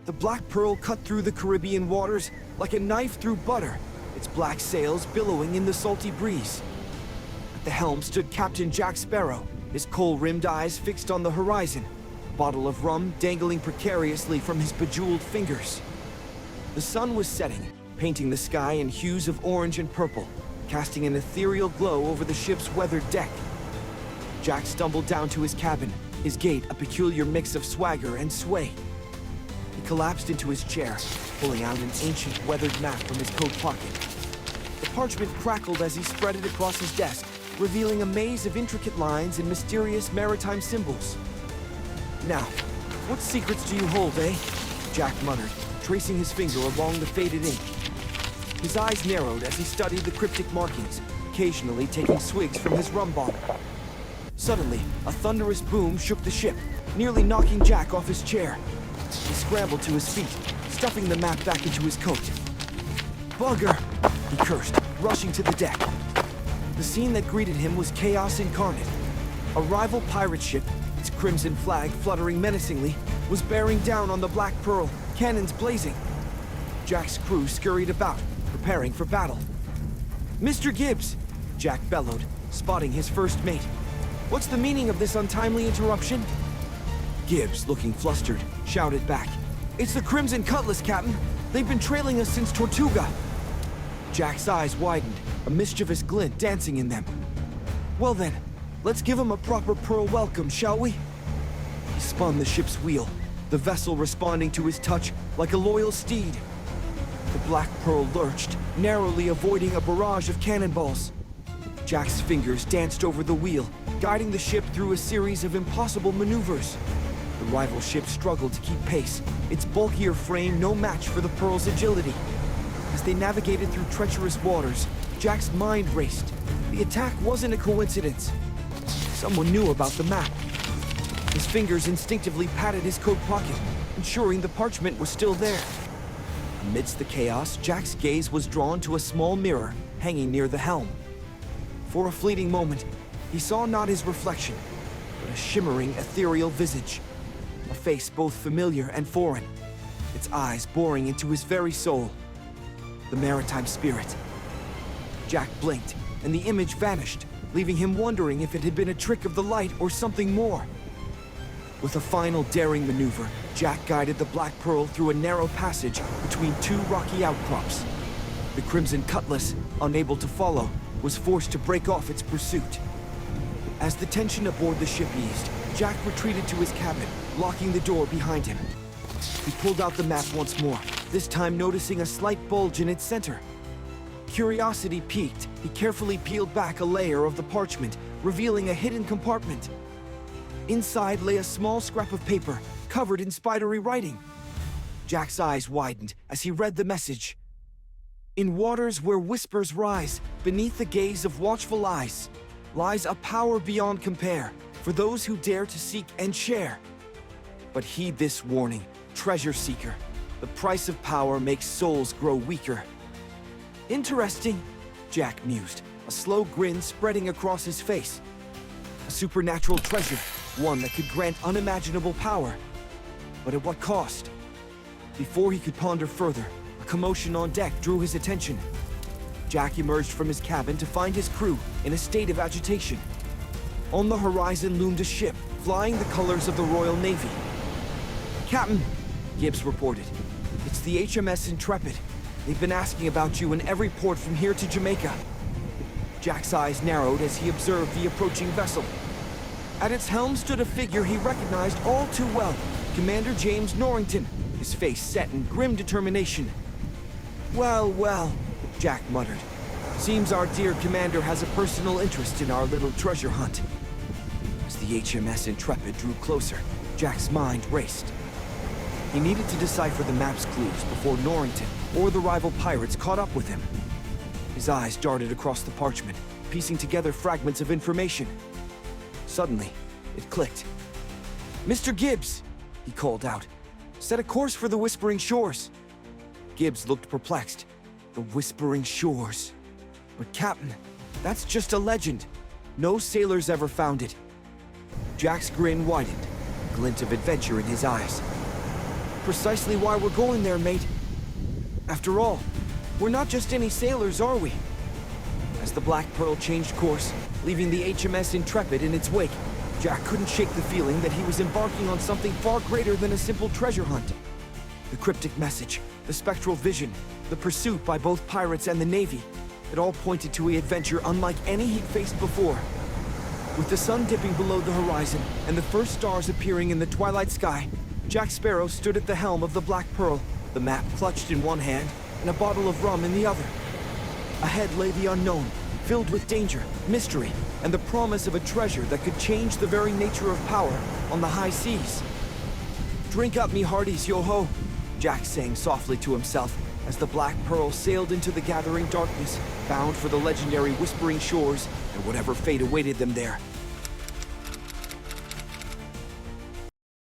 The Black Pearl cut through the Caribbean waters like a knife through butter, its black sails billowing in the salty breeze. At the helm stood Captain Jack Sparrow, his coal-rimmed eyes fixed on the horizon, a bottle of rum dangling precariously from his bejeweled fingers. The sun was setting, painting the sky in hues of orange and purple, casting an ethereal glow over the ship's weathered deck. Jack stumbled down to his cabin, his gait a peculiar mix of swagger and sway. He collapsed into his chair, pulling out an ancient weathered map from his coat pocket. The parchment crackled as he spread it across his desk, revealing a maze of intricate lines and mysterious maritime symbols. "Now, what secrets do you hold, eh?" Jack muttered, tracing his finger along the faded ink. His eyes narrowed as he studied the cryptic markings, occasionally taking swigs from his rum bottle. Suddenly, a thunderous boom shook the ship, nearly knocking Jack off his chair. He scrambled to his feet, stuffing the map back into his coat. "Bugger!" he cursed, rushing to the deck. The scene that greeted him was chaos incarnate. A rival pirate ship, its crimson flag fluttering menacingly, was bearing down on the Black Pearl, cannons blazing. Jack's crew scurried about, preparing for battle. "Mr. Gibbs!" Jack bellowed, spotting his first mate. "What's the meaning of this untimely interruption?" Gibbs, looking flustered, shouted back. "It's the Crimson Cutlass, Captain! They've been trailing us since Tortuga!" Jack's eyes widened, a mischievous glint dancing in them. "Well then, let's give them a proper Pearl welcome, shall we?" He spun the ship's wheel, the vessel responding to his touch like a loyal steed. The Black Pearl lurched, narrowly avoiding a barrage of cannonballs. Jack's fingers danced over the wheel, guiding the ship through a series of impossible maneuvers. The rival ship struggled to keep pace, its bulkier frame no match for the Pearl's agility. As they navigated through treacherous waters, Jack's mind raced. The attack wasn't a coincidence. Someone knew about the map. His fingers instinctively patted his coat pocket, ensuring the parchment was still there. Amidst the chaos, Jack's gaze was drawn to a small mirror hanging near the helm. For a fleeting moment, he saw not his reflection, but a shimmering, ethereal visage. A face both familiar and foreign, its eyes boring into his very soul. The Maritime Spirit. Jack blinked, and the image vanished, leaving him wondering if it had been a trick of the light or something more. With a final daring maneuver, Jack guided the Black Pearl through a narrow passage between two rocky outcrops. The Crimson Cutlass, unable to follow, was forced to break off its pursuit. As the tension aboard the ship eased, Jack retreated to his cabin, locking the door behind him. He pulled out the map once more, this time noticing a slight bulge in its center. Curiosity piqued, he carefully peeled back a layer of the parchment, revealing a hidden compartment. Inside lay a small scrap of paper, covered in spidery writing. Jack's eyes widened as he read the message. "In waters where whispers rise, beneath the gaze of watchful eyes, lies a power beyond compare, for those who dare to seek and share. But heed this warning, treasure seeker. The price of power makes souls grow weaker." "Interesting," Jack mused, a slow grin spreading across his face. A supernatural treasure, one that could grant unimaginable power. But at what cost? Before he could ponder further, a commotion on deck drew his attention. Jack emerged from his cabin to find his crew in a state of agitation. On the horizon loomed a ship, flying the colors of the Royal Navy. "Captain," Gibbs reported, "it's the HMS Intrepid. They've been asking about you in every port from here to Jamaica." Jack's eyes narrowed as he observed the approaching vessel. At its helm stood a figure he recognized all too well, Commander James Norrington, his face set in grim determination. "Well, well," Jack muttered. "Seems our dear commander has a personal interest in our little treasure hunt." As the HMS Intrepid drew closer, Jack's mind raced. He needed to decipher the map's clues before Norrington or the rival pirates caught up with him. His eyes darted across the parchment, piecing together fragments of information. Suddenly, it clicked. "Mr. Gibbs!" he called out. "Set a course for the Whispering Shores." Gibbs looked perplexed. The Whispering Shores. But Captain, that's just a legend. No sailors ever found it. Jack's grin widened, a glint of adventure in his eyes. precisely why we're going there, mate. After all, we're not just any sailors, are we? As the Black Pearl changed course, leaving the HMS Intrepid in its wake, Jack couldn't shake the feeling that he was embarking on something far greater than a simple treasure hunt. The cryptic message, the spectral vision, the pursuit by both pirates and the Navy, it all pointed to an adventure unlike any he'd faced before. With the sun dipping below the horizon and the first stars appearing in the twilight sky, Jack Sparrow stood at the helm of the Black Pearl, the map clutched in one hand and a bottle of rum in the other. Ahead lay the unknown, filled with danger, mystery, and the promise of a treasure that could change the very nature of power on the high seas. "Drink up, me hearties, yo-ho," Jack sang softly to himself as the Black Pearl sailed into the gathering darkness, bound for the legendary Whispering Shores and whatever fate awaited them there.